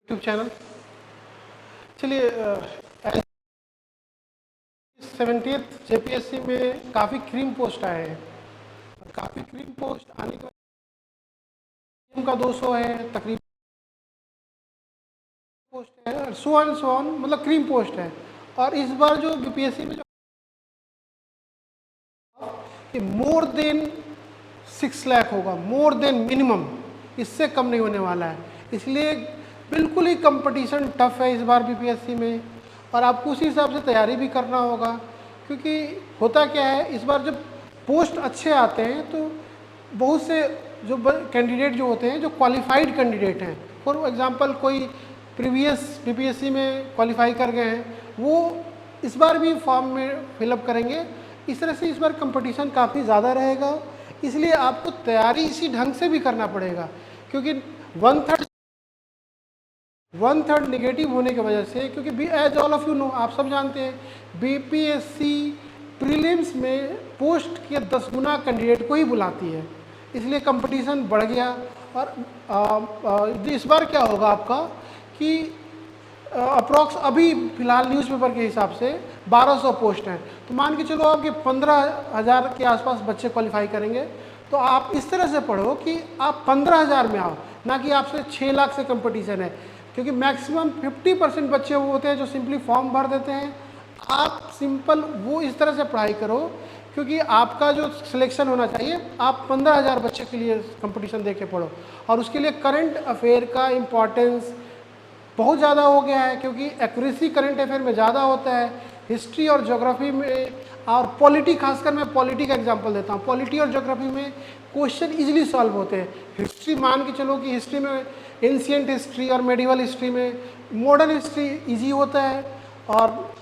YouTube channel. चलिए 70th JPSC में काफ़ी क्रीम पोस्ट आए हैं। काफ़ी क्रीम पोस्ट आने के बाद का 200 है तकरीबन पोस्ट है, सो ऑन मतलब क्रीम पोस्ट है। और इस बार जो बीपीएससी में जो कि मोर देन 6 लाख होगा, मोर देन मिनिमम, इससे कम नहीं होने वाला है। इसलिए बिल्कुल ही कंपटीशन टफ है इस बार बीपीएससी में, और आपको उसी हिसाब से तैयारी भी करना होगा। क्योंकि होता क्या है, इस बार जब पोस्ट अच्छे आते हैं तो बहुत से जो कैंडिडेट जो होते हैं, जो क्वालिफाइड कैंडिडेट हैं, फॉर एग्जांपल कोई प्रीवियस बीपीएससी में क्वालिफाई कर गए हैं, वो इस बार भी फॉर्म में फिलअप करेंगे। इस तरह से इस बार कंपटीशन काफ़ी ज़्यादा रहेगा, इसलिए आपको तैयारी इसी ढंग से भी करना पड़ेगा। क्योंकि वन थर्ड निगेटिव होने की वजह से, क्योंकि as all of you know, आप सब जानते हैं बीपीएससी प्रीलिम्स में पोस्ट के 10 गुना कैंडिडेट को ही बुलाती है, इसलिए कंपटीशन बढ़ गया। और इस बार क्या होगा आपका कि अप्रॉक्स अभी फिलहाल न्यूज़पेपर के हिसाब से 1200 पोस्ट हैं, तो मान के चलो आपके 15,000 के आसपास बच्चे क्वालिफाई करेंगे। तो आप इस तरह से पढ़ो कि आप 15,000 में आओ, ना कि आपसे 6 लाख से कंपटीशन है। क्योंकि मैक्सिमम 50% बच्चे वो होते हैं जो सिंपली फॉर्म भर देते हैं। आप सिंपल वो इस तरह से पढ़ाई करो, क्योंकि आपका जो सिलेक्शन होना चाहिए, आप 15,000 बच्चे के लिए कंपटीशन दे के पढ़ो। और उसके लिए करंट अफेयर का इम्पॉर्टेंस बहुत ज़्यादा हो गया है, क्योंकि एक्यूरेसी करंट अफेयर में ज़्यादा होता है, हिस्ट्री और ज्योग्राफी में, और पॉलिटी, खासकर मैं पॉलिटी का एग्जांपल देता हूँ। पॉलिटी और ज्योग्राफी में क्वेश्चन इजीली सॉल्व होते हैं। हिस्ट्री मान के चलो कि हिस्ट्री में एंशिएंट हिस्ट्री और मेडिवल हिस्ट्री में, मॉडर्न हिस्ट्री इजी होता है, और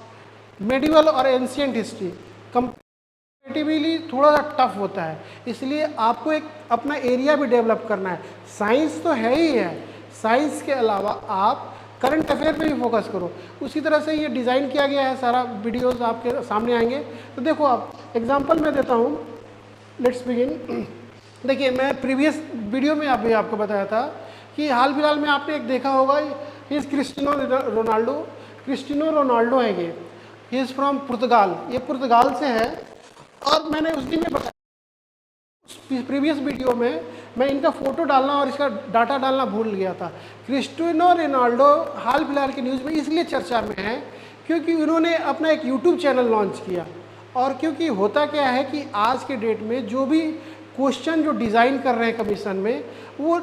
मेडिवल और एंशिएंट हिस्ट्री कंपेटिवली थोड़ा सा टफ होता है। इसलिए आपको एक अपना एरिया भी डेवलप करना है। साइंस तो है ही है, साइंस के अलावा आप करंट अफेयर पे भी फोकस करो। उसी तरह से ये डिज़ाइन किया गया है, सारा वीडियोस आपके सामने आएंगे। तो देखो, आप एग्जांपल मैं देता हूँ, लेट्स बिगिन। देखिए, मैं प्रीवियस वीडियो में अभी आपको बताया था कि हाल फिलहाल में आपने एक देखा होगा, इस क्रिस्टिनो रोनाल्डो, क्रिस्टिनो रोनाल्डो है ये, ही इज़ फ्रॉम पुर्तगाल, ये पुर्तगाल से है। और मैंने उस दिन में बताया, प्रीवियस वीडियो में मैं इनका फोटो डालना और इसका डाटा डालना भूल गया था। क्रिस्टिनो रोनाल्डो हाल फिलहाल की न्यूज़ में इसलिए चर्चा में है क्योंकि उन्होंने अपना एक यूट्यूब चैनल लॉन्च किया। और क्योंकि होता क्या है कि आज के डेट में जो भी क्वेश्चन जो डिज़ाइन कर रहे हैं कमीशन में, वो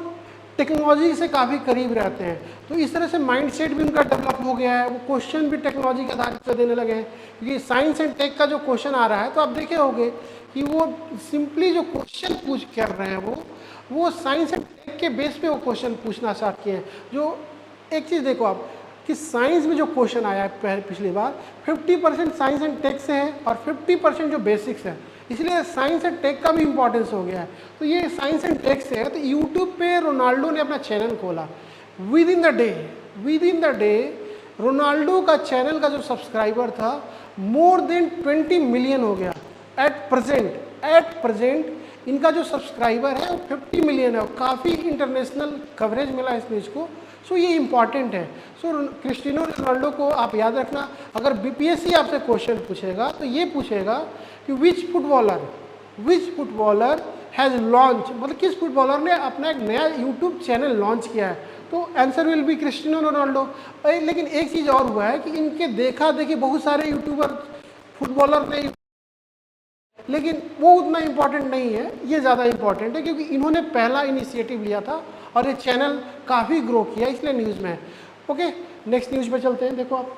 टेक्नोलॉजी से काफ़ी करीब रहते हैं। तो इस तरह से माइंडसेट भी उनका डेवलप हो गया है, वो क्वेश्चन भी टेक्नोलॉजी के आधार पर देने लगे हैं। क्योंकि साइंस एंड टेक का जो क्वेश्चन आ रहा है, तो आप देखे होंगे कि वो सिंपली जो क्वेश्चन पूछ कर रहे हैं, वो साइंस एंड टेक के बेस पे वो क्वेश्चन पूछना स्टार्ट किए हैं। जो एक चीज़ देखो आप कि साइंस में जो क्वेश्चन आया है पिछली बार, 50% साइंस एंड टेक से है और 50% जो बेसिक्स है, इसलिए साइंस एंड टेक का भी इंपॉर्टेंस हो गया है। तो ये साइंस एंड टेक से है। तो यूट्यूब पे रोनाल्डो ने अपना चैनल खोला। With in the day Ronaldo का चैनल का जो सब्सक्राइबर था, मोर देन 20 मिलियन हो गया। एट प्रेजेंट इनका जो सब्सक्राइबर है वो 50 मिलियन है, और काफ़ी इंटरनेशनल कवरेज मिला इस न्यूज़ को। सो ये इंपॉर्टेंट है। सो क्रिस्टिनो रोनाल्डो को आप याद रखना, अगर बीपीएससी आपसे क्वेश्चन पूछेगा तो ये पूछेगा कि विच फुटबॉलर हैज़ लॉन्च, मतलब किस फुटबॉलर ने अपना एक नया यूट्यूब चैनल लॉन्च किया है, तो answer will be Cristiano Ronaldo. लेकिन एक चीज़ और हुआ है कि इनके देखा देखी बहुत सारे यूट्यूबर फुटबॉलर ने, लेकिन वो उतना इम्पोर्टेंट नहीं है, ये ज़्यादा इम्पोर्टेंट है क्योंकि इन्होंने पहला इनिशिएटिव लिया था और ये चैनल काफ़ी ग्रो किया, इसलिए न्यूज़ में है। ओके, नेक्स्ट न्यूज़ पे चलते हैं। देखो आप,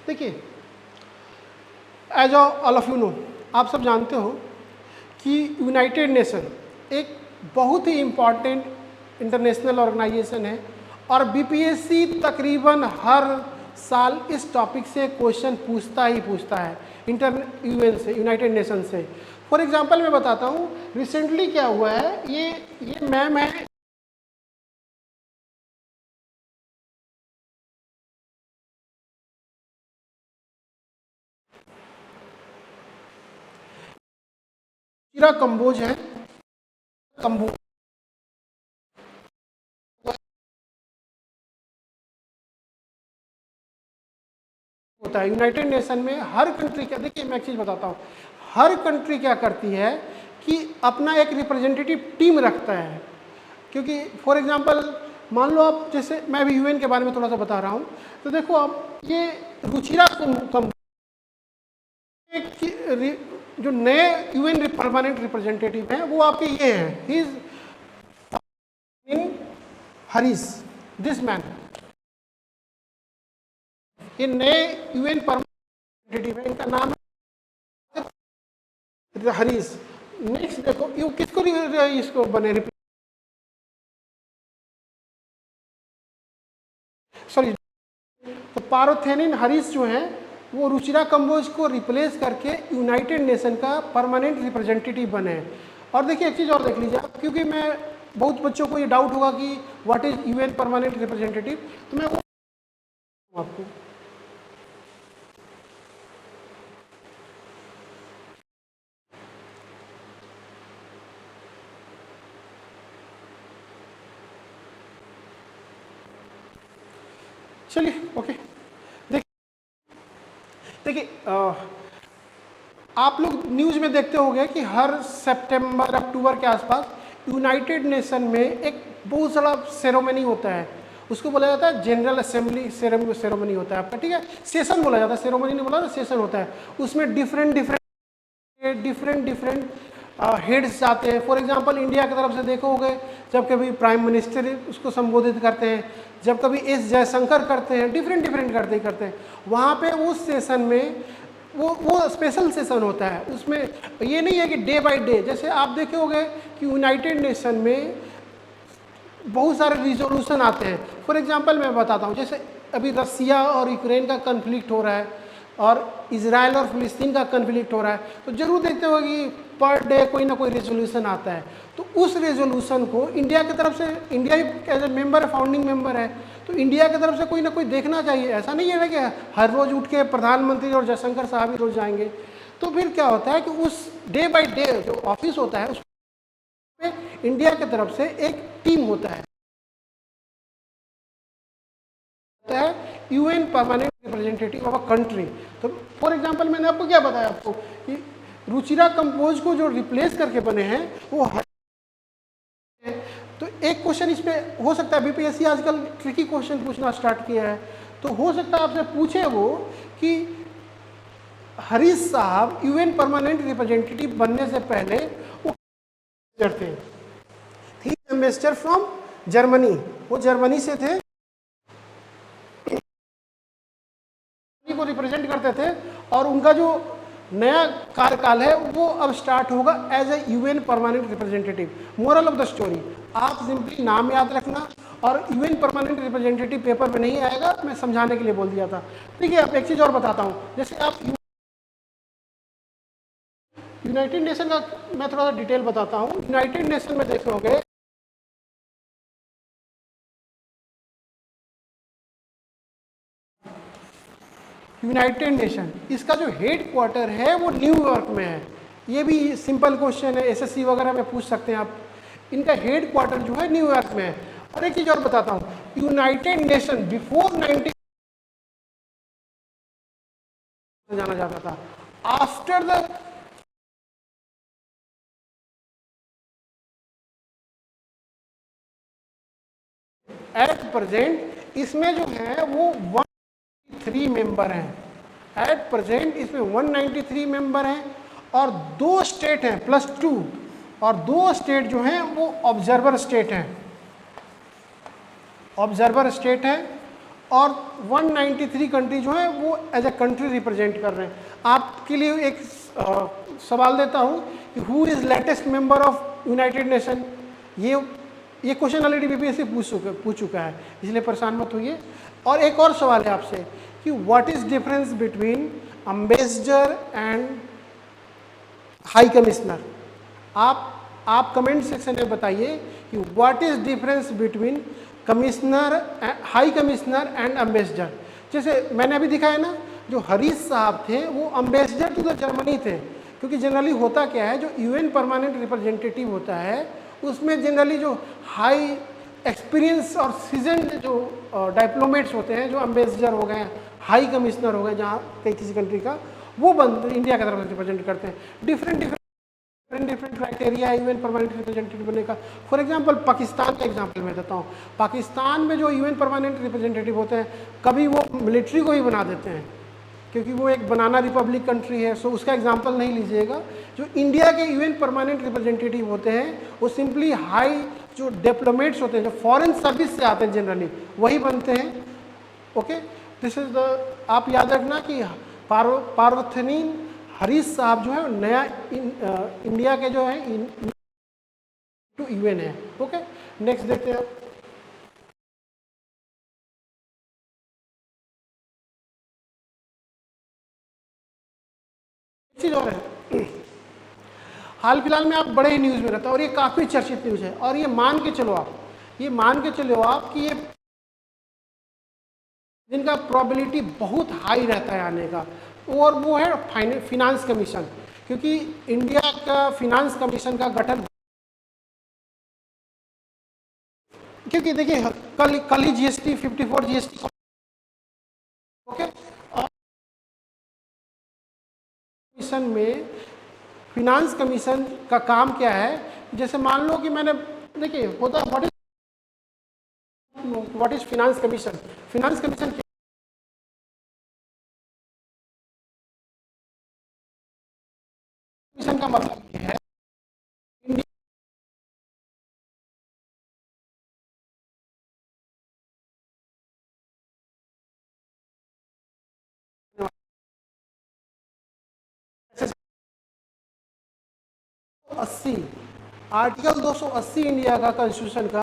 देखिए, as all of you know, आप सब जानते हो कि यूनाइटेड नेशन एक बहुत ही इम्पॉर्टेंट इंटरनेशनल ऑर्गेनाइजेशन है, और बीपीएससी तकरीबन हर साल इस टॉपिक से क्वेश्चन पूछता है, यूएन से, यूनाइटेड नेशन से। फॉर एग्जांपल मैं बताता हूँ, रिसेंटली क्या हुआ है, ये मैम है रुचिरा कंबोज है, कंबोज होता है यूनाइटेड नेशन में। हर कंट्री क्या, देखिए मैं एक चीज बताता हूँ, हर कंट्री क्या करती है कि अपना एक रिप्रेजेंटेटिव टीम रखता है। क्योंकि फॉर एग्जांपल मान लो आप, जैसे मैं अभी यूएन के बारे में थोड़ा सा बता रहा हूँ, तो देखो आप ये रुचिरा जो नए यूएन परमानेंट रिप्रेजेंटेटिव हैं वो आपके ये हैं, he is in Harish, this man, ये नए यूएन परमानेंट है, इनका नाम है हरीश। नेक्स्ट देखो ये किसको इसको बने, सॉरी, तो पारोथेनिन हरीश जो हैं वो रुचिरा कंबोज को रिप्लेस करके यूनाइटेड नेशन का परमानेंट रिप्रेजेंटेटिव बने हैं। और देखिए एक चीज़ और देख लीजिए आप, क्योंकि मैं बहुत बच्चों को ये डाउट होगा कि what is UN permanent representative, तो मैं वो आपको चलिए ओके। देखिए आप लोग न्यूज़ में देखते होंगे कि हर सितंबर अक्टूबर के आसपास यूनाइटेड नेशन में एक बहुत बड़ा सेरेमनी होता है, उसको बोला जाता है जनरल असेंबली सेरेमनी होता है आपका, ठीक है, सेशन बोला जाता है, सेरेमनी नहीं बोला, सेशन होता है। उसमें डिफरेंट डिफरेंट हेड्स जाते हैं। फॉर एग्जांपल इंडिया की तरफ से देखोगे जब कभी प्राइम मिनिस्टर उसको संबोधित करते हैं, जब कभी एस जयशंकर करते हैं, डिफरेंट करते हैं। वहाँ पे उस सेशन में वो स्पेशल सेशन होता है, उसमें ये नहीं है कि डे बाय डे, जैसे आप देखे होंगे कि यूनाइटेड नेशन में बहुत सारे रिजोल्यूशन आते हैं। फॉर एग्जांपल मैं बताता हूँ, जैसे अभी रसिया और यूक्रेन का कन्फ्लिक्ट हो रहा है और इजराइल और फिलिस्तीन का कन्फ्लिक्ट हो रहा है, तो जरूर देखते हो कि पर डे कोई ना कोई रेजोल्यूशन आता है। तो उस रेजोल्यूशन को इंडिया की तरफ से, इंडिया एज ए मेंबर है, फाउंडिंग मेंबर है, तो इंडिया की तरफ से कोई ना कोई देखना चाहिए। ऐसा नहीं है ना कि हर रोज उठ के प्रधानमंत्री और जयशंकर साहब ही रोज जाएंगे। तो फिर क्या होता है कि उस डे बाय डे जो ऑफिस होता है उसमें इंडिया की तरफ से एक टीम होता है UN permanent representative of a country. तो फॉर एग्जांपल मैंने आपको क्या बताया आपको कि रुचिरा कंबोज को जो रिप्लेस करके बने हैं वो तो एक क्वेश्चन इस पे हो सकता है, बीपीएससी आजकल ट्रिकी क्वेश्चन पूछना स्टार्ट किया है, तो हो सकता है आपसे पूछे वो कि हरीश साहब यूएन परमानेंट रिप्रेजेंटेटिव बनने से पहले वो थे, एम्बेसडर फ्रॉम जर्मनी, वो जर्मनी से थे, को रिप्रेजेंट करते थे, और उनका जो नया कार्यकाल है वो अब स्टार्ट होगा as a UN permanent representative. Moral of the story, आप सिंपली नाम याद रखना, और यूएन परमानेंट रिप्रेजेंटेटिव पेपर में नहीं आएगा, मैं समझाने के लिए बोल दिया था। ठीक है, अब एक चीज और बताता हूँ, जैसे आप यूनाइटेड नेशन का मैं थोड़ा सा डिटेल बताता हूँ। यूनाइटेड नेशन में देखोगे यूनाइटेड नेशन, इसका जो हेड क्वार्टर है वो न्यूयॉर्क में है। ये भी सिंपल क्वेश्चन है, एसएससी वगैरह में पूछ सकते हैं आप। इनका हेड क्वार्टर जो है न्यूयॉर्क में है। और एक चीज और बताता हूँ, यूनाइटेड नेशन बिफोर 90 जाना जाता था, आफ्टर द एट प्रेजेंट इसमें जो है वो 193 मेंबर हैं। एट प्रेजेंट इसमें 193 मेंबर हैं, और 2 स्टेट हैं +2, और 2 स्टेट जो हैं वो ऑब्जर्वर स्टेट हैं, ऑब्जर्वर स्टेट हैं, और 193 कंट्री जो है वो एज ए कंट्री रिप्रेजेंट कर रहे हैं। आपके लिए एक सवाल देता हूँ कि who is latest member of United nation. ये क्वेश्चन ऑलरेडी बीपीएससी पूछ चुका है, इसलिए परेशान मत होइए। और एक और सवाल है आपसे कि what is difference between ambassador and high commissioner. आप कमेंट सेक्शन में बताइए कि what is difference between commissioner, high commissioner and ambassador. जैसे मैंने अभी दिखाया ना, जो हरीश साहब थे वो एम्बेसडर टू द जर्मनी थे, क्योंकि जनरली होता क्या है, जो यूएन परमानेंट रिप्रेजेंटेटिव होता है उसमें जनरली जो हाई एक्सपीरियंस और सीजन जो डिप्लोमेट्स होते हैं, जो एम्बेसडर हो गए, हाई कमिश्नर हो गए जहाँ कहीं किसी कंट्री का, वो इंडिया की तरफ से रिप्रेजेंट करते हैं। डिफरेंट डिफरेंट क्राइटेरिया है यूएन परमानेंट रिप्रेजेंटेटिव बनने का। फॉर एग्जांपल पाकिस्तान का एग्जांपल मैं देता हूँ। पाकिस्तान में जो यूएन परमानेंट रिप्रेजेंटेटिव होते हैं, कभी वो मिलिट्री को ही बना देते हैं, क्योंकि वो एक बनाना रिपब्लिक कंट्री है, सो उसका एग्जांपल नहीं लीजिएगा। जो इंडिया के यूएन परमानेंट रिप्रेजेंटेटिव होते हैं वो सिंपली हाई जो डिप्लोमेट्स होते हैं, जो फॉरेन सर्विस से आते हैं जनरली, वही बनते हैं। ओके, दिस इज द, आप याद रखना कि पार्वथनीन हरीश साहब जो है नया इंडिया के जो है टू यूएन है। ओके, नेक्स्ट देखते हैं। चीज और है, हाल फिलहाल में आप बड़े ही न्यूज़ में रहता है और ये काफ़ी चर्चित न्यूज़ है, और ये मान के चलो आप कि ये जिनका प्रोबेबिलिटी बहुत हाई रहता है आने का, और वो है फिनांस कमीशन। क्योंकि इंडिया का फिनांस कमीशन का गठन, क्योंकि देखिए कल ही जीएसटी 54 जीएसटी, ओके, कमीशन में फिनांस कमीशन का काम क्या है। जैसे मान लो कि मैंने, देखिए होता what is finance commission. Finance commission का मतलब ये है, अस्सी आर्टिकल 280 इंडिया का कॉन्स्टिट्यूशन का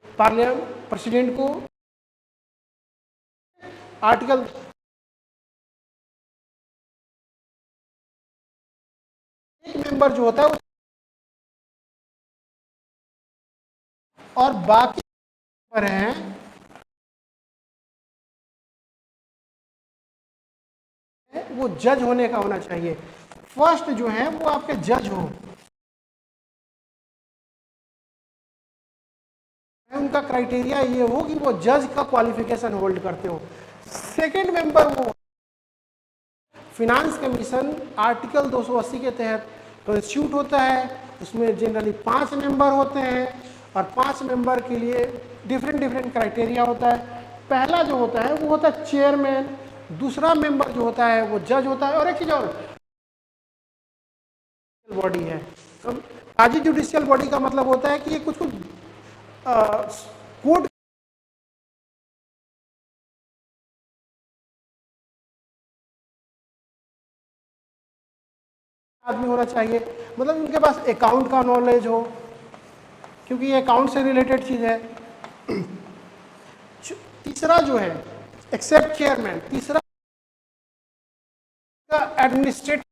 पार्लियामेंट प्रेसिडेंट को, आर्टिकल एक मेंबर जो होता है और बाकी पर हैं वो जज होने का होना चाहिए। फर्स्ट जो है वो आपके जज हो, उनका क्राइटेरिया ये हो कि वो जज का क्वालिफिकेशन होल्ड करते हो। सेकंड मेंबर वो फिनांस कमीशन आर्टिकल 280 के तहत कॉन्स्टिट्यूट होता है। उसमें जनरली 5 मेंबर होते हैं और 5 मेंबर के लिए डिफरेंट डिफरेंट क्राइटेरिया होता है। पहला जो होता है वो होता है चेयरमैन, दूसरा मेंबर जो होता है वो जज होता है, और एक चीज और बॉडी है। काजी जुडिशियल बॉडी का मतलब होता है कि ये कुछ कुछ कोर्ट आदमी होना चाहिए, मतलब उनके पास अकाउंट का नॉलेज हो, क्योंकि ये अकाउंट से रिलेटेड चीज है। तीसरा जो है एक्सेप्ट चेयरमैन, तीसरा का एडमिनिस्ट्रेटिव,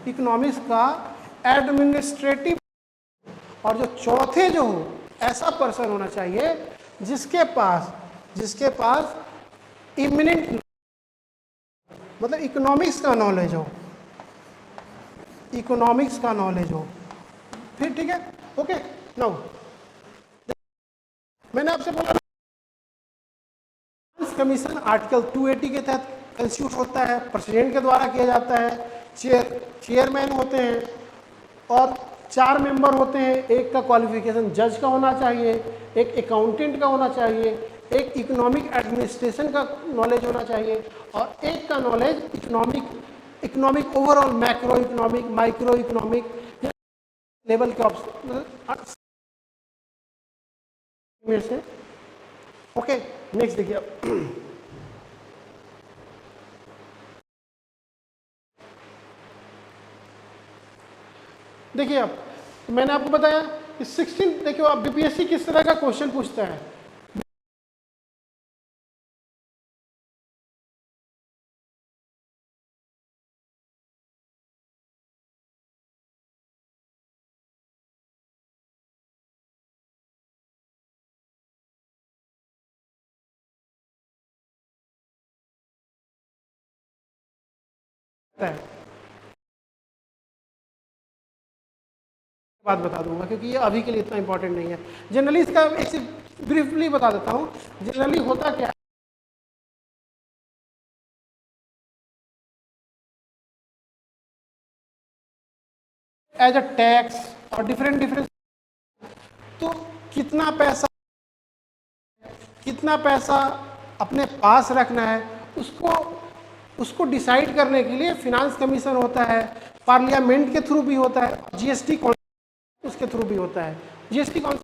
इकोनॉमिक्स का एडमिनिस्ट्रेटिव, और जो चौथे जो हो ऐसा पर्सन होना चाहिए जिसके पास इमिनेंट, मतलब इकोनॉमिक्स का नॉलेज हो, इकोनॉमिक्स का नॉलेज हो। फिर ठीक है, ओके। नाउ मैंने आपसे बोला कमीशन आर्टिकल 280 के तहत कंस्टिट्यूट होता है, प्रेसिडेंट के द्वारा किया जाता है। चेयरमैन होते हैं और 4 मेंबर होते हैं। एक का क्वालिफिकेशन जज का होना चाहिए, एक अकाउंटेंट का होना चाहिए, एक इकोनॉमिक एडमिनिस्ट्रेशन का नॉलेज होना चाहिए, और एक का knowledge economic overall, macro economic, micro economic level के ऑप्शन में से। ओके, नेक्स्ट देखिए आप। देखिए आप, मैंने आपको बताया कि 16, देखिए आप बीपीएससी किस तरह का क्वेश्चन पूछता है। है, बात बता दूंगा क्योंकि ये अभी के लिए इतना इंपॉर्टेंट नहीं है। जनरली इसका एक ब्रीफली बता देता हूँ, जनरली होता क्या है, एज अ टैक्स और डिफरेंट डिफरेंट, तो कितना पैसा अपने पास रखना है उसको उसको डिसाइड करने के लिए फिनांस कमीशन होता है, पार्लियामेंट के थ्रू भी होता है, जीएसटी उसके थ्रू भी होता है। जीएसटी कौन,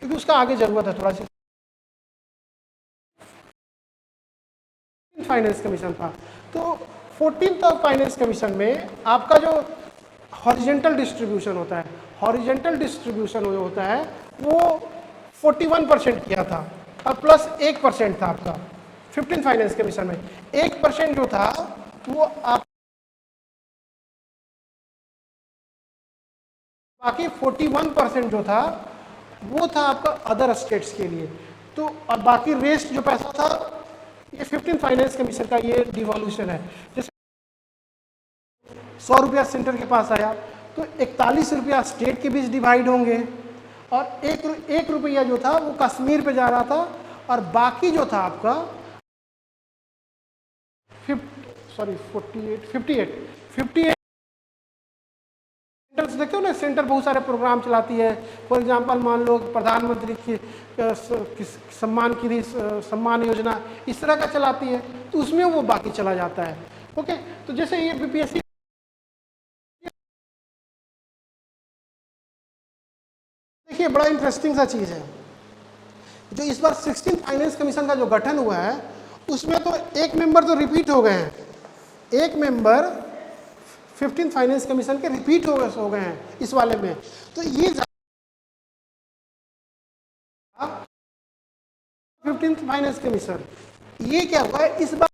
क्योंकि उसका आगे जरूरत है थोड़ा सा। फाइनेंस कमीशन था, तो 14th ऑफ फाइनेंस कमीशन में आपका जो हॉरिजेंटल डिस्ट्रीब्यूशन होता है, हॉरिजेंटल डिस्ट्रीब्यूशन जो होता है वो 41% किया था और प्लस 1% था आपका 15 फाइनेंस कमीशन में। 1% जो था वो आप बाकी 41% जो था वो था आपका अदर स्टेट्स के लिए। तो और बाकी रेस्ट जो पैसा था ये 15 फाइनेंस कमीशन का ये डिवॉल्यूशन है। जैसे 100 रुपया सेंटर के पास आया तो 41 रुपया स्टेट के बीच डिवाइड होंगे और एक रुपया जो था वो कश्मीर पे जा रहा था और बाकी जो था आपका 58 सेंटर देखते हो ना, सेंटर बहुत सारे प्रोग्राम चलाती है। फॉर एग्जांपल मान लो प्रधानमंत्री की सम्मान योजना इस तरह का चलाती है, तो उसमें वो बाकी चला जाता है। ओके, तो जैसे ये बीपीएससी देखिए बड़ा इंटरेस्टिंग सा चीज़ है, जो इस बार 16 फाइनेंस कमीशन का जो गठन हुआ है उसमें तो एक मेंबर तो रिपीट हो गए हैं, एक मेंबर 15 फाइनेंस कमीशन के रिपीट हो गए हैं इस वाले में। तो ये 15th फाइनेंस कमीशन ये क्या हुआ है इस बार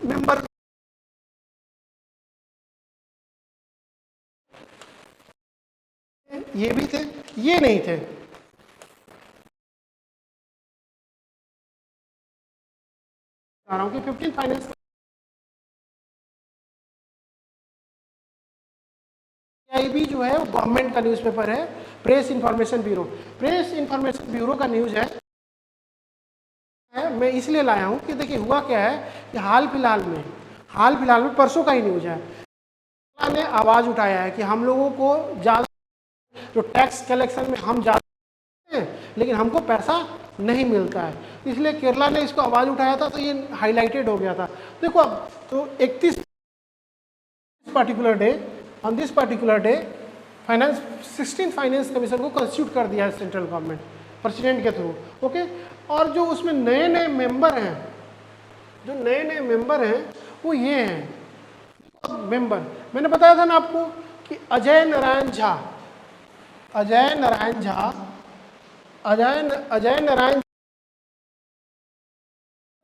मेंबर ये भी थे, ये नहीं थे। बता रहा हूं कि 15 फाइनेंस भी जो है वो गवर्नमेंट का न्यूज़पेपर है, press information bureau. Press information bureau का न्यूज़ है, मैं इसलिए लाया हूं कि देखिए हुआ क्या है कि हाल फिलहाल में परसों का ही न्यूज़ है, ने आवाज़ उठाया है कि हम लोगों को ज़्यादा जो टैक्स कलेक्शन में हम ज़्यादा हैं लेकिन हमको पैसा नहीं मिलता है, इसलिए केरला ने इसको आवाज़ उठाया था, तो ये हाईलाइटेड हो गया था। देखो अब तो 31 on this particular day 16 finance commission को कंस्टिट्यूट कर दिया है सेंट्रल गवर्नमेंट प्रेसिडेंट के थ्रू। ओके, और जो उसमें नए नए मेंबर हैं वो ये हैं मेंबर, मैंने बताया था ना आपको कि अजय नारायण झा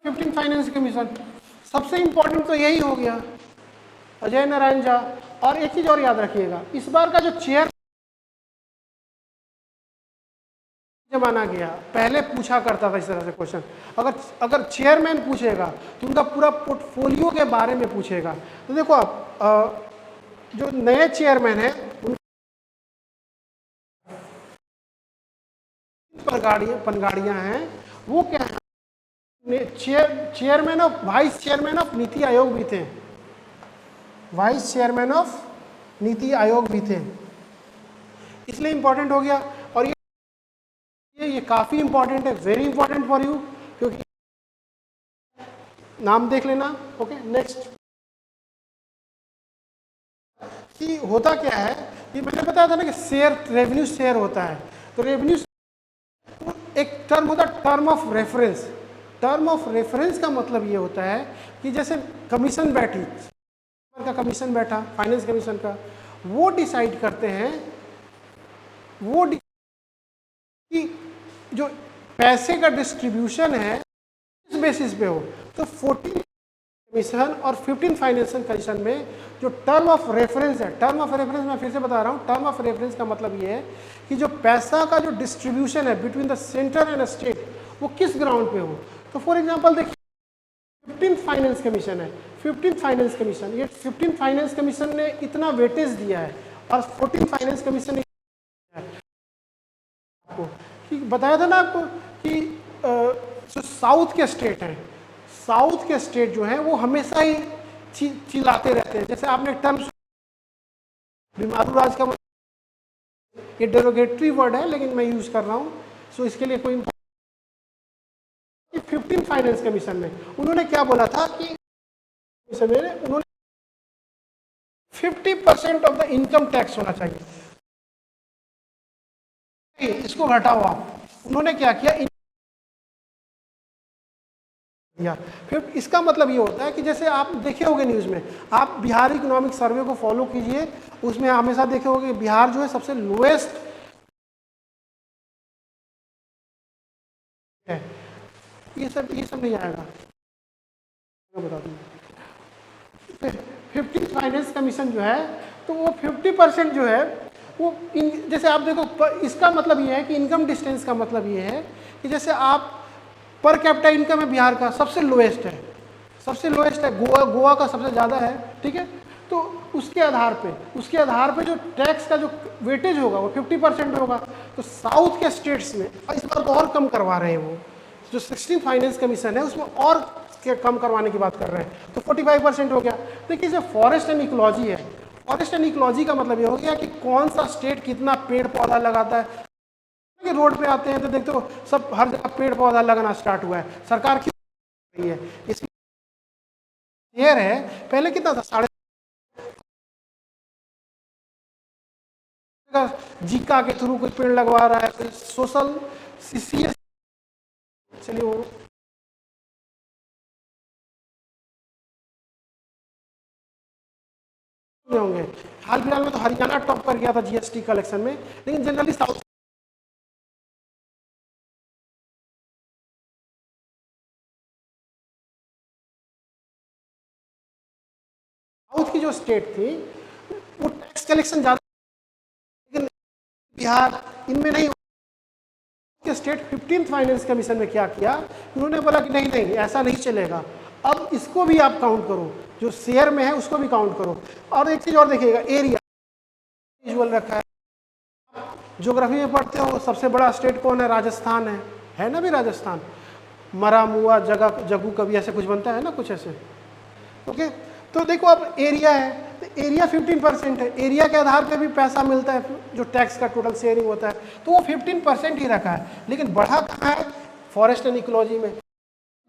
15 फाइनेंस कमीशन, सबसे इंपॉर्टेंट तो यही हो गया अजय नारायण झा। और एक चीज और याद रखिएगा, इस बार का जो चेयर माना गया, पहले पूछा करता था इस तरह से क्वेश्चन, अगर चेयरमैन पूछेगा तो उनका पूरा पोर्टफोलियो के बारे में पूछेगा। तो देखो आप जो नए चेयरमैन है पनगाड़ियां हैं वो क्या है, chairman of vice chairman of NITI Aayog भी थे, vice chairman of NITI Aayog भी थे, इसलिए इंपॉर्टेंट हो गया। और ये काफी इंपॉर्टेंट है, वेरी इंपॉर्टेंट फॉर यू, क्योंकि नाम देख लेना। ओके, नेक्स्ट कि होता क्या है कि मैंने बताया था ना कि रेवेन्यू शेयर होता है, तो रेवेन्यू एक टर्म होता है term of reference. Term of reference का मतलब ये होता है कि जैसे कमीशन कमीशन बैठा फाइनेंस कमीशन का, वो डिसाइड करते हैं कि जो पैसे का डिस्ट्रीब्यूशन है इस बेसिस पे हो। तो 14 कमीशन और 15 फाइनेंशियल कमीशन में जो टर्म ऑफ रेफरेंस है, टर्म ऑफ रेफरेंस मैं फिर से बता रहा हूँ, टर्म ऑफ रेफरेंस का मतलब ये है कि जो पैसा का जो डिस्ट्रीब्यूशन है between the centre and state वो किस ग्राउंड पे हो। तो फॉर एग्जांपल देखिए 15th फाइनेंस कमीशन है, 15th फाइनेंस कमीशन, ये 15th फाइनेंस कमीशन ने इतना वेटेज दिया है और 14th फाइनेंस कमीशन ने आपको कि बताया था ना आपको कि जो साउथ के स्टेट हैं, साउथ के स्टेट जो हैं वो हमेशा ही चिल्लाते रहते हैं। जैसे आपने टर्म बीमारू राज का, ये डेरोगेटरी वर्ड है लेकिन मैं यूज कर रहा हूँ, सो इसके लिए कोई 15th फाइनेंस कमीशन में उन्होंने क्या बोला था कि उन्होंने 50% ऑफ द इनकम टैक्स होना चाहिए, इसको घटाओ आप। उन्होंने क्या किया या फिर इसका मतलब ये होता है कि जैसे आप देखे होंगे न्यूज़ में, आप बिहार इकोनॉमिक सर्वे को फॉलो कीजिए, उसमें हमेशा देखे होंगे बिहार जो है सबसे लोएस्ट है। ये सब नहीं आएगा, बता दूँ। 15th फाइनेंस कमीशन जो है तो वो 50% जो है वो जैसे आप देखो, इसका मतलब ये है कि इनकम डिस्टेंस का मतलब ये है कि जैसे आप पर कैपिटा इनकम है बिहार का सबसे लोएस्ट है, सबसे लोएस्ट है, गोवा का सबसे ज़्यादा है, ठीक है। तो उसके आधार पे जो टैक्स का जो वेटेज होगा वो 50% होगा। तो साउथ के स्टेट्स में इस बार तो और कम करवा रहे हैं, वो जो 16th फाइनेंस कमीशन है उसमें और कम करवाने की बात कर रहे हैं, तो 45% हो गया। देखिए जो फॉरेस्ट एंड इकोलॉजी है, फॉरेस्ट एंड इकोलॉजी का मतलब ये हो गया कि कौन सा स्टेट कितना पेड़ पौधा लगाता है। कि रोड पे आते हैं तो देखते हो सब हर जगह पेड़ पौधा लगाना स्टार्ट हुआ है, सरकार क्यों रही है इसकी क्लियर है। पहले कितना था, 3.5 जीका के थ्रू कोई पेड़ लगवा रहा है, कोई सोशल सीसीएस, चलिए वो होंगे। हाल फिलहाल में तो हरियाणा टॉप कर गया था जीएसटी कलेक्शन में, लेकिन जनरली साउथ की जो स्टेट थी वो टैक्स कलेक्शन ज्यादा, लेकिन बिहार इनमें नहीं। के स्टेट 15th फाइनेंस कमीशन में क्या किया, उन्होंने बोला कि नहीं ऐसा नहीं चलेगा, अब इसको भी आप काउंट करो, जो शेयर में है उसको भी काउंट करो। और एक चीज और देखिएगा, एरिया विजुअल रखा है, ज्योग्राफी में पढ़ते हो सबसे बड़ा स्टेट कौन है, राजस्थान है ना भी राजस्थान, मरा मुआ जगह जगू कभी ऐसे कुछ बनता है ना, कुछ ऐसे, ओके। तो देखो अब एरिया है, तो एरिया 15% है, एरिया के आधार पे भी पैसा मिलता है, जो टैक्स का टोटल शेयरिंग होता है, तो वो 15% ही रखा है। लेकिन बढ़ा कहाँ है, फॉरेस्ट एंड इकोलॉजी में।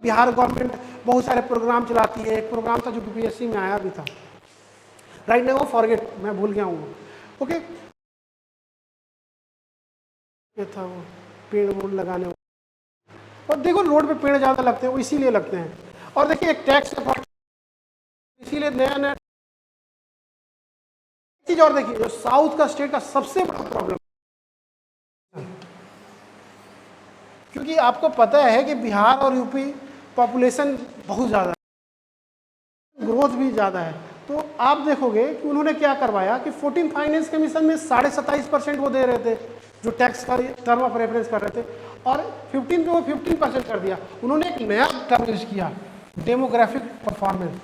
बिहार गवर्नमेंट बहुत सारे प्रोग्राम चलाती है, एक प्रोग्राम था जो यूपीएससी में आया भी था, राइट नाउ फॉरगेट, मैं भूल गया हूँ, ओके। ये था वो पेड़ वोड़ लगाने, और देखो रोड पे पेड़ ज़्यादा लगते हैं, वो इसीलिए लगते हैं। और देखिए एक टैक्स का, इसीलिए नया चीज और देखिए, जो साउथ का स्टेट का सबसे बड़ा प्रॉब्लम, क्योंकि आपको पता है कि बिहार और यूपी पॉपुलेशन बहुत ज़्यादा है, ग्रोथ भी ज़्यादा है, तो आप देखोगे कि उन्होंने क्या करवाया कि 14th फाइनेंस कमीशन में 27.5% वो दे रहे थे, जो टैक्स का टर्म ऑफ रेफरेंस कर रहे थे, और 15 में वो 15% कर दिया। उन्होंने एक नया टर्म यूज किया, डेमोग्राफिक परफॉर्मेंस।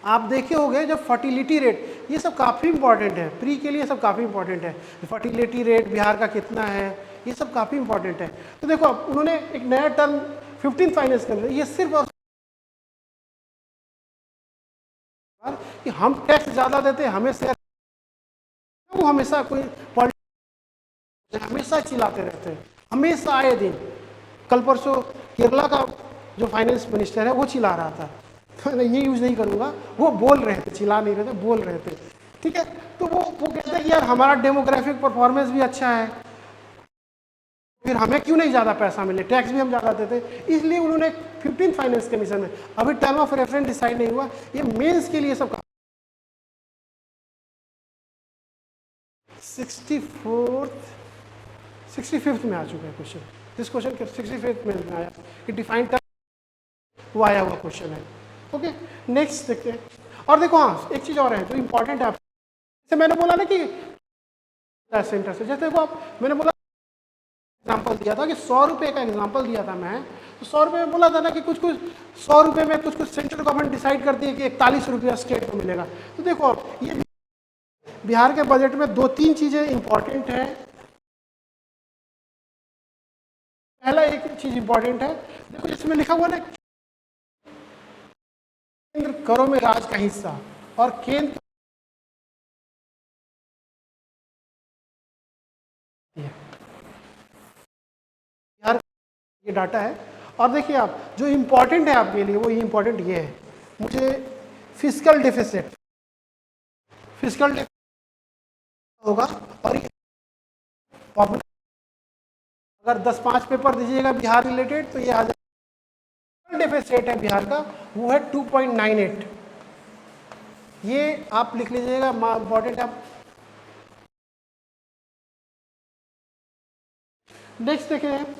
आप देखे होंगे जब फर्टिलिटी रेट, ये सब काफ़ी इंपॉर्टेंट है, प्री के लिए सब काफ़ी इंपॉर्टेंट है, फर्टिलिटी रेट बिहार का कितना है, ये सब काफ़ी इंपॉर्टेंट है। तो देखो अब उन्होंने एक नया टर्म 15th फाइनेंस कर लिया, ये सिर्फ और कि हम टैक्स ज़्यादा देते हैं, हमें शेयर, वो हमेशा कोई हमेशा चिल्लाते रहते हैं, हमेशा आए दिन। कल परसों केरला का जो फाइनेंस मिनिस्टर है वो चिल्ला रहा था, तो मैं ये यूज नहीं करूंगा, वो बोल रहे थे, चिल्ला नहीं रहे थे, बोल रहे थे, ठीक है। तो वो कहते हैं कि यार हमारा डेमोग्राफिक परफॉर्मेंस भी अच्छा है, फिर हमें क्यों नहीं ज़्यादा पैसा मिले, टैक्स भी हम ज़्यादा देते, इसलिए उन्होंने 15th फाइनेंस कमीशन में, अभी टर्म ऑफ रेफरेंस डिसाइड नहीं हुआ, ये मेंस के लिए सब 65th में आ चुका है क्वेश्चन, दिस क्वेश्चन 65th में आया कि डिफाइन टर्म, वो आया हुआ क्वेश्चन है, ओके। नेक्स्ट देखते हैं। और देखो हाँ एक चीज़ और है जो इंपॉर्टेंट है, जैसे मैंने बोला ना कि सेंटर से, जैसे देखो आप, मैंने बोला एग्जाम्पल दिया था कि 100 रुपये का एग्जाम्पल दिया था मैं, तो 100 रुपये में बोला था ना कि कुछ कुछ 100 रुपये में कुछ कुछ सेंट्रल गवर्नमेंट डिसाइड करती है कि 41 रुपया स्टेट को मिलेगा। तो देखो ये बिहार के बजट में 2-3 चीज़ें इंपॉर्टेंट है। पहला एक चीज इंपॉर्टेंट है, देखो इसमें लिखा हुआ ना केंद्र करों में राज का हिस्सा, और केंद्र बिहार ये डाटा है। और देखिए आप जो इंपॉर्टेंट है आपके लिए वो इंपॉर्टेंट ये है, मुझे फिस्कल डेफिसिट होगा, और अगर 10-5 पेपर दीजिएगा बिहार रिलेटेड तो ये आ जाएगा। डेफिसिट है बिहार का वो है 2.98, ये आप लिख लीजिएगा, इंपॉर्टेंट आप। नेक्स्ट देखें,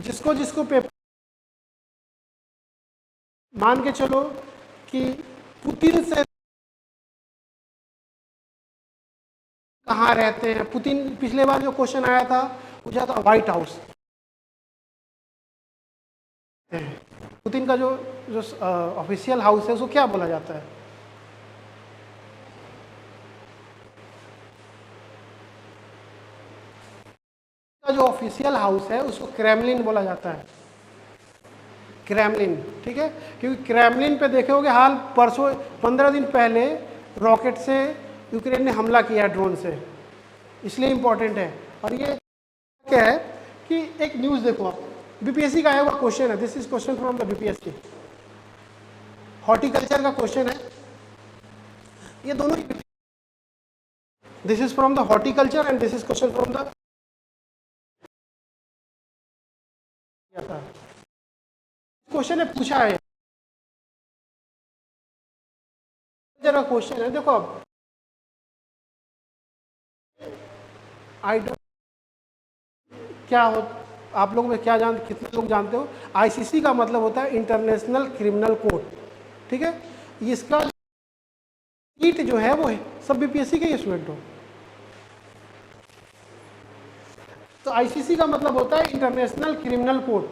जिसको जिसको पेपर मान के चलो कि पुतिन से कहाँ रहते हैं पुतिन, पिछले बार जो क्वेश्चन आया था पूछा था व्हाइट हाउस, पुतिन का जो जो ऑफिशियल हाउस है उसको क्या बोला जाता है? का जो ऑफिशियल हाउस है उसको क्रेमलिन बोला जाता है, क्रेमलिन, ठीक है। क्योंकि क्रेमलिन पे देखे होगे हाल परसों 15 दिन पहले रॉकेट से यूक्रेन ने हमला किया ड्रोन से, इसलिए इंपॉर्टेंट है। और ये क्या है कि एक न्यूज़ देखो आप, बीपीएससी का आया हुआ क्वेश्चन है, this is question from the BPSC, horticulture का क्वेश्चन है, ये दोनों, this is from the horticulture and this is question from the question है, पूछा है जरा क्वेश्चन है, देखो अब आई डोंट क्या हो, आप लोग में क्या कितने लोग जानते हो, आईसीसी का मतलब होता है इंटरनेशनल क्रिमिनल कोर्ट, ठीक है। इसका सीट जो है वो है सब बीपीएससी के स्टूडेंट हो, तो आईसीसी का मतलब होता है इंटरनेशनल क्रिमिनल कोर्ट।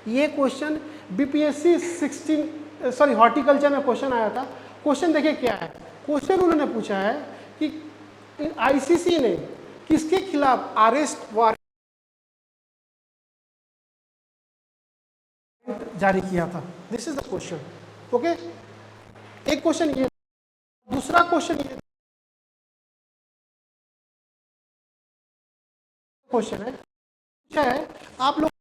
ये क्वेश्चन बीपीएससी 16 हॉर्टिकल्चर में क्वेश्चन आया था। क्वेश्चन देखिए क्या है, क्वेश्चन उन्होंने पूछा है कि आईसीसी ने किसके खिलाफ अरेस्ट वारंट जारी किया था, this is the question, okay. एक क्वेश्चन ये, दूसरा क्वेश्चन ये क्वेश्चन है, पूछा है आप लोग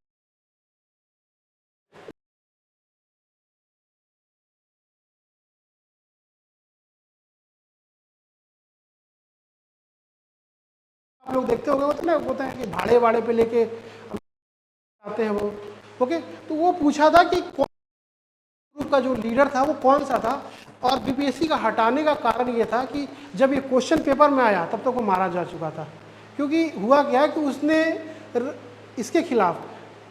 देखते होंगे, होता है कि भाड़े वाड़े पे लेके आते हैं वो, ओके। तो वो पूछा था कि ग्रुप का जो लीडर था वो कौन सा था, और बीपीएससी का हटाने का कारण ये था कि जब ये क्वेश्चन पेपर में आया तब तक वो मारा जा चुका था। क्योंकि हुआ क्या कि उसने इसके खिलाफ,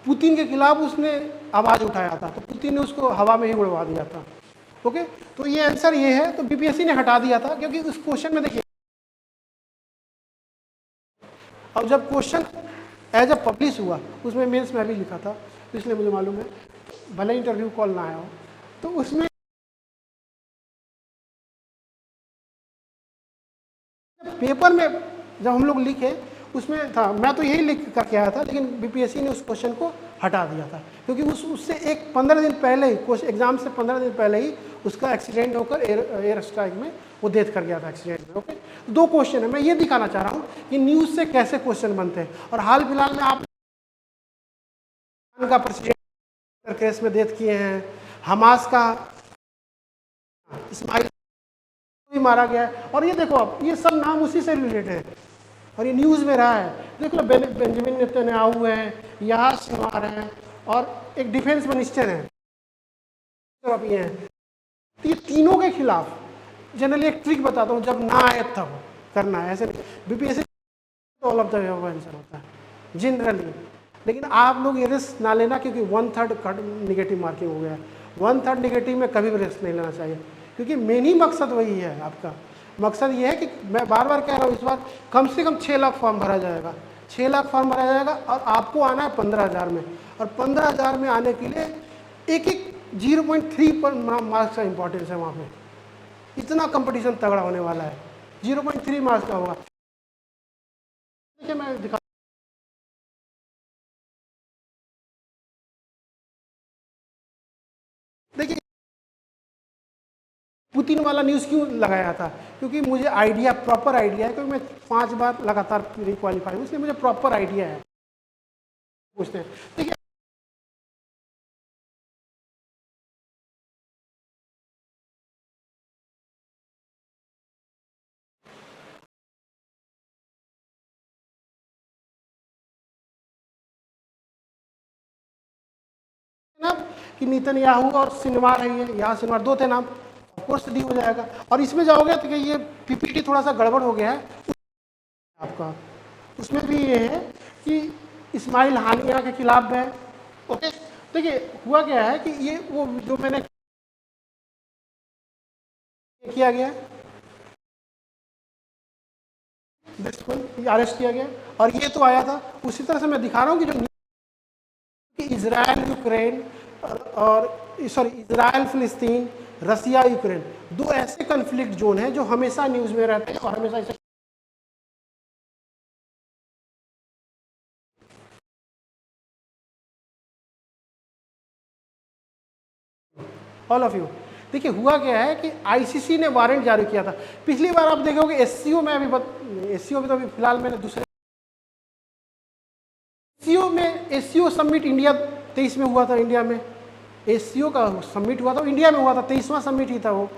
पुतिन के खिलाफ उसने आवाज़ उठाया था, तो पुतिन ने उसको हवा में ही उड़वा दिया था, ओके। तो ये आंसर ये है, तो बीपीएससी ने हटा दिया था, क्योंकि उस क्वेश्चन में देखिए, और जब क्वेश्चन एज अ पब्लिश हुआ उसमें मेंस में भी लिखा था, तो इसलिए मुझे मालूम है, भले इंटरव्यू कॉल ना आया हो, तो उसमें पेपर में जब हम लोग लिखे उसमें था, मैं तो यही लिख करके आया था, लेकिन बीपीएससी ने उस क्वेश्चन को हटा दिया था, क्योंकि उससे एक 15 दिन पहले ही, एग्जाम से 15 दिन पहले ही उसका एक्सीडेंट होकर एयर स्ट्राइक में वो डेथ कर गया था एक्सीडेंट में, ओके। दो क्वेश्चन है, मैं ये दिखाना चाह रहा हूँ कि न्यूज़ से कैसे क्वेश्चन बनते हैं। और हाल फिलहाल में आप का प्रेसिडेंट केस में डेथ किए हैं, हमास का इस्माइल भी मारा गया है, और ये देखो आप, ये सब नाम उसी से रिलेटेड है और ये न्यूज़ में रहा है। देख लो, बेंजामिन नेतन्याहू है, याह सिंवार है, और एक डिफेंस मिनिस्टर है, ये हैं। ये तीनों के खिलाफ जनरली एक ट्रिक बताता हूँ, जब ना आए तब करना है, ऐसे BPSC all of the answer होता है जनरली। लेकिन आप लोग ये रिस्क ना लेना, क्योंकि 1/3 कट नेगेटिव मार्किंग हो गया है, 1/3 नेगेटिव में कभी भी रिस्क नहीं लेना चाहिए। क्योंकि मेन ही मकसद वही है आपका। मकसद ये है कि मैं बार बार कह रहा हूँ, इस बार कम से कम 6 लाख फॉर्म भरा जाएगा, 6 लाख फॉर्म भरा जाएगा और आपको आना है 15,000 में। और 15,000 में आने के लिए एक एक 0.3 पर मार्क्स का इंपॉर्टेंस है वहाँ पे। इतना कंपटीशन तगड़ा होने वाला है, 0.3 मार्क्स का होगा। देखिए मैं दिखा, देखिए पुतिन वाला न्यूज़ क्यों लगाया था, क्योंकि मुझे आइडिया, प्रॉपर आइडिया है, क्योंकि मैं 5 बार लगातार प्री क्वालिफाई हूँ, इसलिए मुझे प्रॉपर आइडिया है। पूछते हैं, देखिए ना कि नेतन्याहू और सिनेमार है, ये यहाँ सिनेमार 2 थे नाम, कोर्स डी हो जाएगा। और इसमें जाओगे तो ये पीपीटी थोड़ा सा गड़बड़ हो गया है आपका। उसमें भी ये है कि इस्माइल हानिया के खिलाफ है। ओके, देखिए हुआ क्या है कि ये वो जो मैंने किया गया, अरेस्ट किया गया, और ये तो आया था। उसी तरह से मैं दिखा रहा हूँ कि जो कि इजराइल यूक्रेन और सॉरी इजराइल फिलिस्तीन, रसिया यूक्रेन, 2 ऐसे कन्फ्लिक्ट जोन हैं जो हमेशा न्यूज़ में रहते हैं और हमेशा इसे ऑल ऑफ यू। देखिए हुआ क्या है कि आईसीसी ने वारंट जारी किया था। पिछली बार आप देखोगे एससीओ में, अभी एससीओ में तो अभी फिलहाल मैंने दूसरे एससीओ में, एससीओ समिट इंडिया 23 में हुआ था, इंडिया में एससीओ का समिट हुआ था, इंडिया में हुआ था, 23वां समिट ही था वो।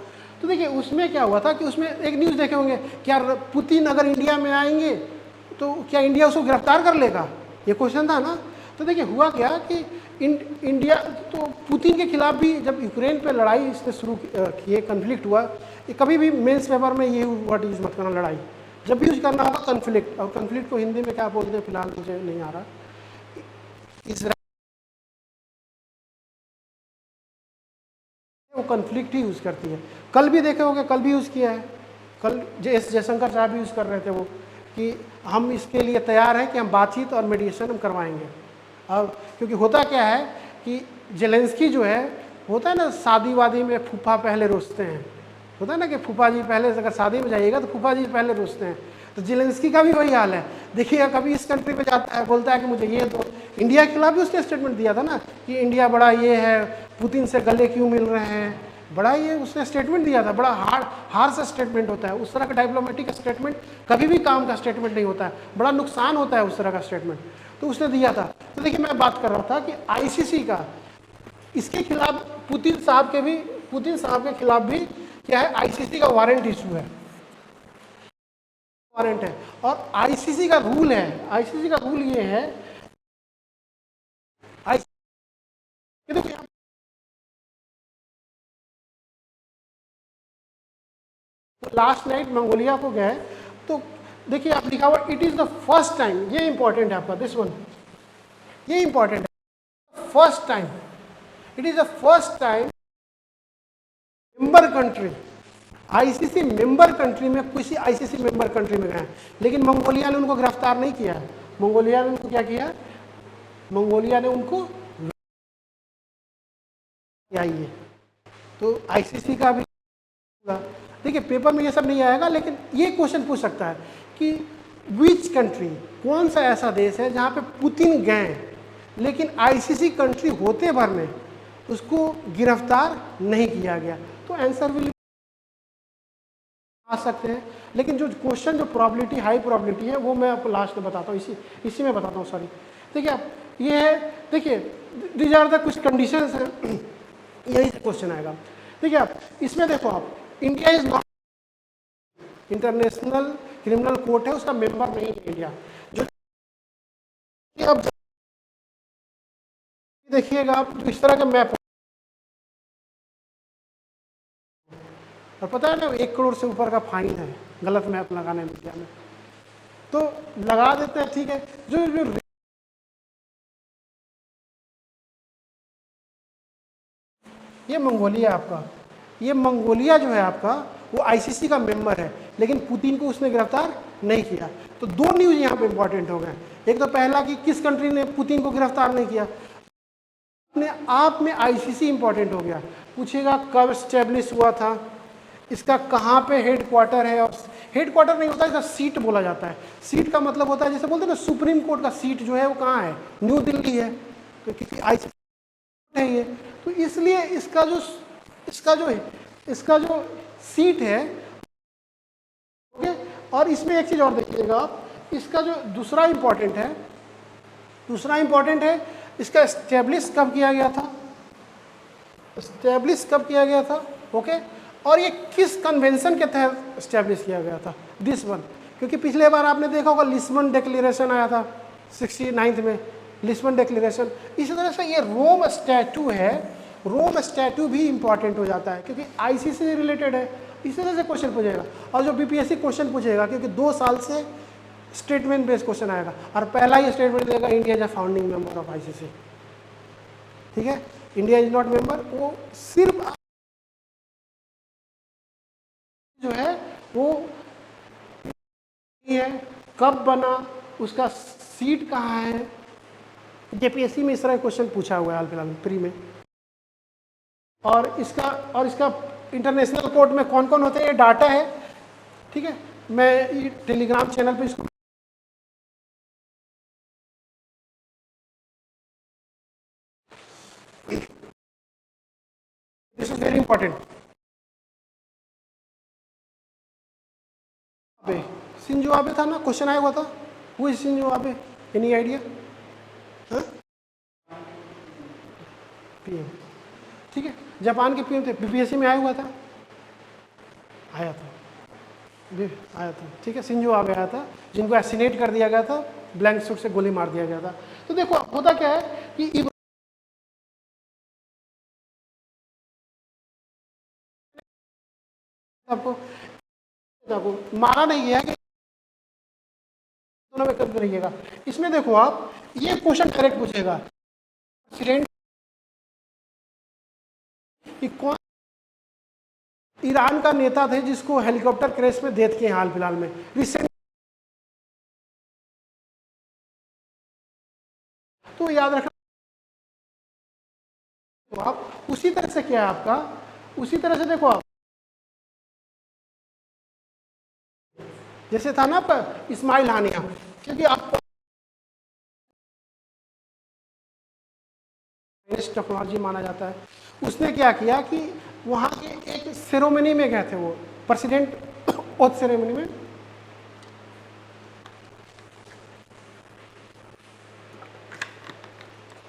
तो देखिए उसमें क्या हुआ था कि उसमें एक न्यूज़ देखे होंगे, क्या पुतिन अगर इंडिया में आएंगे तो क्या इंडिया उसको गिरफ्तार कर लेगा, ये क्वेश्चन था ना। तो देखिए हुआ क्या कि इंडिया तो पुतिन के खिलाफ भी जब यूक्रेन पे लड़ाई इसने शुरू किए, कन्फ्लिक्ट हुआ, ये कभी भी मेंस पेपर में ये वर्ड यूज़ मत करना, लड़ाई जब भी यूज़ करना होगा कन्फ्लिक्ट। और कन्फ्लिक्ट को हिंदी में क्या बोलते हैं फिलहाल मुझे नहीं आ रहा। इसराइल वो कन्फ्लिक्ट ही यूज़ करती है। कल भी देखे होंगे, कल भी यूज़ किया है, कल एस जयशंकर साहब भी यूज़ कर रहे थे वो, कि हम इसके लिए तैयार हैं कि हम बातचीत और मेडिएशन हम करवाएंगे। अब क्योंकि होता क्या है कि जेलेंस्की जो है, होता है ना शादी वादी में फूफा पहले रोसते हैं, होता है ना कि फूफा जी पहले, अगर शादी में जाइएगा तो फूफा जी पहले रोसते हैं। तो जेलेंस्की का भी वही हाल है। देखिए कभी इस कंट्री पे जाता है, बोलता है कि मुझे ये दो। इंडिया के खिलाफ भी उसने स्टेटमेंट दिया था ना कि इंडिया बड़ा ये है, पुतिन से गले क्यों मिल रहे हैं, बड़ा ये उसने स्टेटमेंट दिया था। बड़ा हार्ड सा स्टेटमेंट होता है उस तरह का। डिप्लोमेटिक स्टेटमेंट कभी भी काम का स्टेटमेंट नहीं होता है, बड़ा नुकसान होता है उस तरह का स्टेटमेंट, तो उसने दिया था। तो देखिए मैं बात कर रहा था कि आईसीसी का इसके खिलाफ, पुतिन साहब के खिलाफ भी क्या है, आईसीसी का वारंट इशू है, वारंट है। और आईसीसी का रूल है, आईसीसी का रूल ये है, देखो लास्ट नाइट मंगोलिया को गए तो देखिए आप लिखा हुआ it is the first time, ये इंपॉर्टेंट है आपका, दिस वन, ये इंपॉर्टेंट है, first time, it is the first time member country, ICC member country में, किसी आईसीसी मेंबर कंट्री में गए, लेकिन मंगोलिया ने उनको गिरफ्तार नहीं किया है। मंगोलिया ने उनको क्या किया, मंगोलिया ने उनको आई है। तो आईसीसी का भी देखिए पेपर में ये सब नहीं आएगा, लेकिन ये क्वेश्चन पूछ सकता है कि विच कंट्री, कौन सा ऐसा देश है जहाँ पे पुतिन गए लेकिन आईसीसी कंट्री होते भर में उसको गिरफ्तार नहीं किया गया। तो आंसर विल आ सकते हैं, लेकिन जो क्वेश्चन, जो प्रॉबिलिटी, हाई प्रॉबिलिटी है, वो मैं आपको लास्ट में बताता हूँ, इसी में बताता हूँ, सॉरी। देखिए आप ये है, देखिए दीज आर द कुछ कंडीशंस हैं, यही से क्वेश्चन आएगा। देखिए आप इसमें देखो, आप India is not international criminal court है, उसका मेंबर नहीं है इंडिया। जो अब देखिएगा आप, इस तरह का मैप, और पता है ना 1 करोड़ से ऊपर का फाइन है गलत मैप लगाने में इंडिया में, तो लगा देते हैं, ठीक है। जो जो ये मंगोलिया आपका, ये मंगोलिया जो है आपका वो आईसीसी का मेंबर है, लेकिन पुतिन को उसने गिरफ्तार नहीं किया। तो दो न्यूज़ यहाँ पे इंपॉर्टेंट हो गए। एक तो पहला कि किस कंट्री ने पुतिन को गिरफ्तार नहीं किया, अपने आप में आईसीसी इंपॉर्टेंट हो गया। पूछेगा कब स्टैब्लिश हुआ था, इसका कहाँ पे हेड क्वार्टर है, और हेड क्वार्टर नहीं होता, इसका सीट बोला जाता है। सीट का मतलब होता है जैसे बोलते हैं ना सुप्रीम कोर्ट का सीट जो है वो कहाँ है, न्यू दिल्ली है, तो क्योंकि आईसीसी है ये, तो इसलिए इसका जो सीट है, ओके। और इसमें एक चीज और देखिएगा आप, इसका जो दूसरा इंपॉर्टेंट है इसका एस्टेब्लिश कब किया गया था, ओके। और ये किस कन्वेंशन के तहत एस्टेब्लिश किया गया था, दिस वन। क्योंकि पिछले बार आपने देखा होगा लिस्बन डिक्लेरेशन आया था 69 में, लिस्बन डिक्लेरेशन। इसी तरह से ये रोम स्टैट्यू है, रोम स्टैट्यू भी इंपॉर्टेंट हो जाता है क्योंकि आईसीसी से रिलेटेड है। इसी तरह से क्वेश्चन पूछेगा, और जो बीपीएससी क्वेश्चन पूछेगा क्योंकि 2 साल से स्टेटमेंट बेस्ड क्वेश्चन आएगा, और पहला ही स्टेटमेंट देगा India is a founding member of ICC, ठीक है। इंडिया इज नॉट मेंबर, वो सिर्फ जो है वो है कब बना, उसका सीट कहाँ है। जेपीएससी में इस तरह क्वेश्चन पूछा हुआ है हाल फिलहाल में प्री में। और इसका इंटरनेशनल कोर्ट में कौन कौन होते हैं ये डाटा है, ठीक है। मैं ये टेलीग्राम चैनल पे इसको this is very important. Shinzo Abe था ना, क्वेश्चन आया हुआ था, वो Shinzo Abe, any idea? PM, ठीक है, जापान के पीएम थे, बीपीएससी में आया था, ठीक है। शिंजो आबे आया था, जिनको एसिनेट कर दिया गया था, ब्लैंक शूट से गोली मार दिया गया था। तो देखो होता क्या है कि आपको मारा नहीं गया कि दोनों में कब रहिएगा। इसमें देखो आप, ये क्वेश्चन डायरेक्ट पूछेगा प्रेसिडेंट कि कौन ईरान का नेता थे जिसको हेलीकॉप्टर क्रैश में डेथ किए हाल फिलहाल में रिसेंट, तो याद रखना। तो आप उसी तरह से क्या है आपका, उसी तरह से देखो आप, जैसे था ना आपका इस्माइल हानिया, क्योंकि आपको टेक्नोलॉजी माना जाता है। उसने क्या किया कि वहाँ के एक सेरेमनी में गए थे, वो प्रेसिडेंट ओथ सेरेमनी में,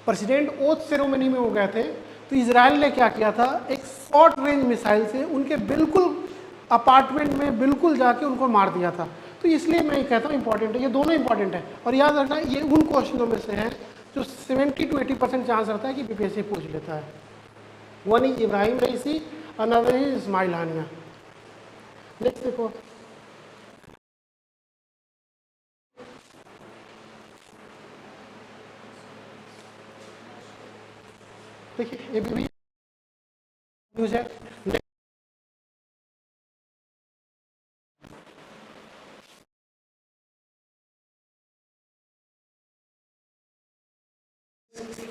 प्रेसिडेंट ओथ सेरेमनी में वो गए थे। तो इजराइल ने क्या किया था, एक शॉर्ट रेंज मिसाइल से उनके बिल्कुल अपार्टमेंट में बिल्कुल जाके उनको मार दिया था। तो इसलिए मैं कहता हूँ इंपॉर्टेंट है, ये दोनों इंपॉर्टेंट है। और याद रखना ये उन क्वेश्चनों में से है जो 70 to 80% चांस रहता है कि बीपीएससी पूछ लेता है। One is Ebrahim Raisi, another is Ismail Haniyeh. Next देखो, देखिए ये भी न्यूज है।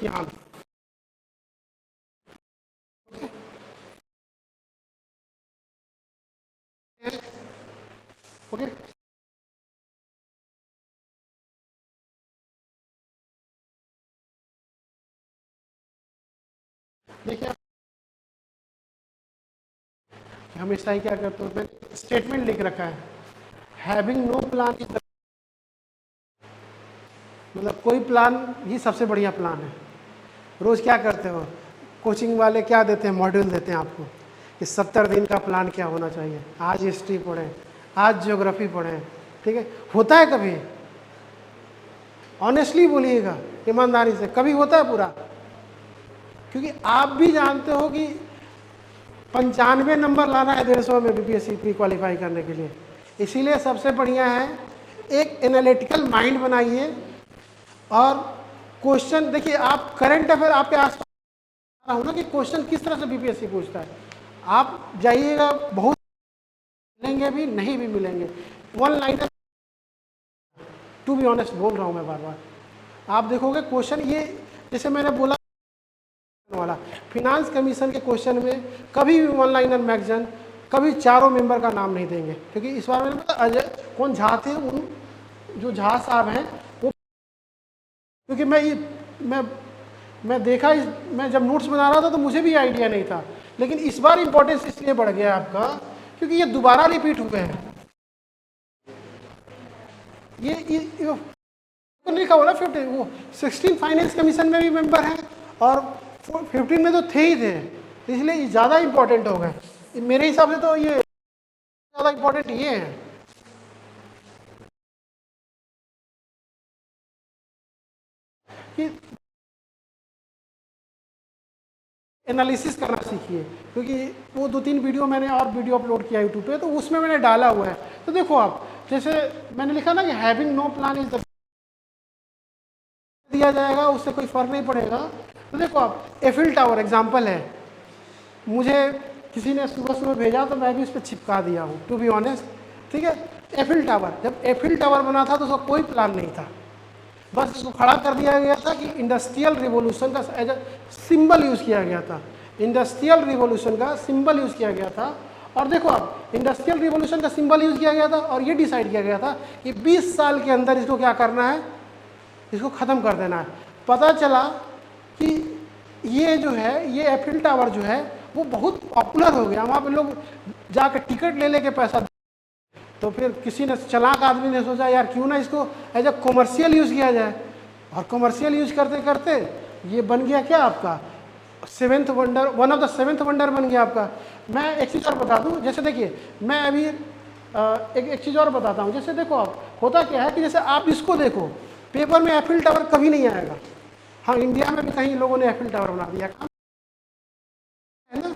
यहाँ ओके, देखिए हमेशा ही क्या करते हो, मैंने स्टेटमेंट लिख रखा है, having no plan is the, मतलब कोई प्लान ही सबसे बढ़िया प्लान है। रोज क्या करते हो, कोचिंग वाले क्या देते हैं, मॉड्यूल देते हैं आपको कि 70 दिन का प्लान क्या होना चाहिए। आज हिस्ट्री पढ़ें, आज ज्योग्राफी पढ़ें, ठीक है। होता है कभी? ऑनेस्टली बोलिएगा, ईमानदारी से, कभी होता है पूरा? क्योंकि आप भी जानते हो कि 95 नंबर लाना है 150 में बीपीएससी प्री क्वालिफाई करने के लिए। इसीलिए सबसे बढ़िया है एक एनालिटिकल माइंड बनाइए, और क्वेश्चन देखिए, आप करंट अफेयर आपके आसपास हो ना कि क्वेश्चन किस तरह से बीपीएससी पूछता है। आप जाइएगा, बहुत मिलेंगे भी, नहीं भी मिलेंगे। One liner, to be honest बोल रहा हूँ मैं बार बार। आप देखोगे क्वेश्चन ये, जैसे मैंने बोला वाला फिनांस कमीशन के क्वेश्चन में कभी भी वन लाइनर मैगजीन, कभी चारों मेंबर का नाम नहीं देंगे, क्योंकि इस बार मैंने पता अजय कौन झा थे, उन जो झा साहब हैं वो, क्योंकि मैं देखा मैं जब नोट्स बना रहा था तो मुझे भी आइडिया नहीं था, लेकिन इस बार इंपॉर्टेंस इसलिए बढ़ गया आपका क्योंकि ये दोबारा रिपीट हुए हैं। ये लिखा हुआ ना 15, वो 16 फाइनेंस कमीशन में भी मेंबर हैं और 15 में तो थे ही थे, इसलिए ये ज़्यादा इंपॉर्टेंट हो गए मेरे हिसाब से। तो ये ज़्यादा इंपॉर्टेंट ये है कि एनालिसिस करना सीखिए, क्योंकि वो 2-3 वीडियो मैंने और वीडियो अपलोड किया यूट्यूब पे, तो उसमें मैंने डाला हुआ है। तो देखो आप, जैसे मैंने लिखा ना कि having no plan is the, दिया जाएगा उससे कोई फर्क नहीं पड़ेगा। तो देखो आप, एफिल टावर एग्जाम्पल है, मुझे किसी ने सुबह सुबह भेजा तो मैं भी उस पर चिपका दिया हूँ, टू बी ऑनेस्ट। ठीक है, एफिल टावर, जब एफिल टावर बना था तो उसका कोई प्लान नहीं था, बस इसको खड़ा कर दिया गया था कि इंडस्ट्रियल रिवॉल्यूशन का एज अ सिंबल यूज़ किया गया था, इंडस्ट्रियल रिवॉल्यूशन का सिंबल यूज़ किया गया था। और देखो आप, इंडस्ट्रियल रिवॉल्यूशन का सिंबल यूज़ किया गया था और ये डिसाइड किया गया था कि 20 साल के अंदर इसको क्या करना है, इसको ख़त्म कर देना है। पता चला कि ये जो है, ये एफिल टावर जो है वो बहुत पॉपुलर हो गया, वहाँ पे लोग जाकर टिकट ले लेके पैसा, तो फिर किसी ने, चालाक आदमी ने सोचा यार क्यों ना इसको एज अ कॉमर्शियल यूज़ किया जाए, और कॉमर्शियल यूज करते करते ये बन गया क्या आपका seventh wonder, one of the seventh wonder बन गया आपका। मैं एक चीज़ और बता दूं, जैसे देखिए मैं अभी एक चीज़ और बताता हूँ। जैसे देखो आप, होता क्या है कि जैसे आप इसको देखो, पेपर में एफिल टावर कभी नहीं आएगा। हाँ, इंडिया में भी कहीं लोगों ने एफिल टावर बना दिया है ना,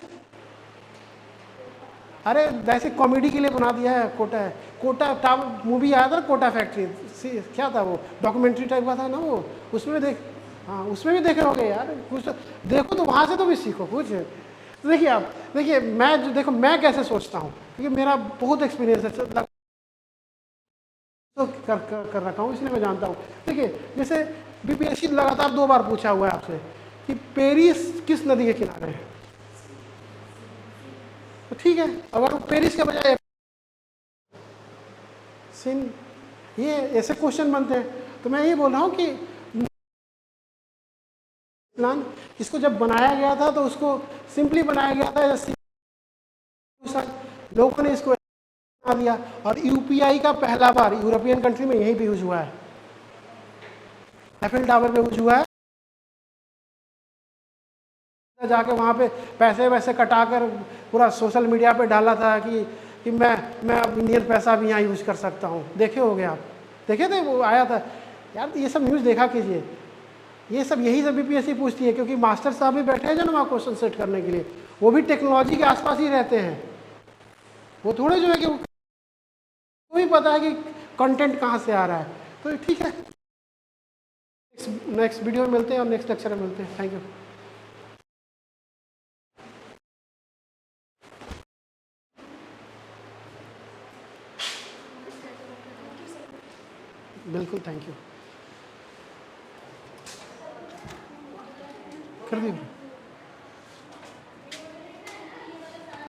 अरे वैसे कॉमेडी के लिए बना दिया है। कोटा टावर मूवी आया था ना, कोटा फैक्ट्री, क्या था वो, डॉक्यूमेंट्री टाइप का था ना वो, उसमें देख, हाँ उसमें भी देखे होंगे यार, कुछ देखो तो वहाँ से तो भी सीखो कुछ। तो देखिए आप, देखिए मैं जो, देखो मैं कैसे सोचता हूँ, क्योंकि मेरा बहुत एक्सपीरियंस है तो कर रखा हूँ, इसलिए मैं जानता हूँ। देखिए जैसे बीपीएससी लगातार 2 बार पूछा हुआ है आपसे कि पेरिस किस नदी के किनारे है, तो ठीक है, अगर पेरिस के बजाय सिन, ये ऐसे क्वेश्चन बनते हैं। तो मैं ये बोल रहा हूँ कि प्लान, इसको जब बनाया गया था तो उसको सिंपली बनाया गया था, लोगों ने इसको बना दिया। और यूपीआई का पहला बार यूरोपियन कंट्री में यहीं पे यूज हुआ है, एफिल टावर पे यूज हुआ है। जाके वहाँ पे पैसे वैसे कटा कर पूरा सोशल मीडिया पे डाला था कि मैं अब इंडियन पैसा भी यहाँ यूज़ कर सकता हूँ। देखे होगे आप, देखे थे वो आया था यार, ये सब न्यूज़ देखा कीजिए। ये सब यही सब बीपीएससी पूछती है, क्योंकि मास्टर साहब भी बैठे हैं जो ना वहाँ क्वेश्चन सेट करने के लिए, वो भी टेक्नोलॉजी के आसपास ही रहते हैं। वो थोड़े जो है कि वो भी पता है कि कंटेंट कहाँ से आ रहा है। तो ठीक है, नेक्स्ट वीडियो में मिलते हैं और नेक्स्ट लेक्चर में मिलते हैं। Thank you. बिल्कुल, थैंक यू। कर दी।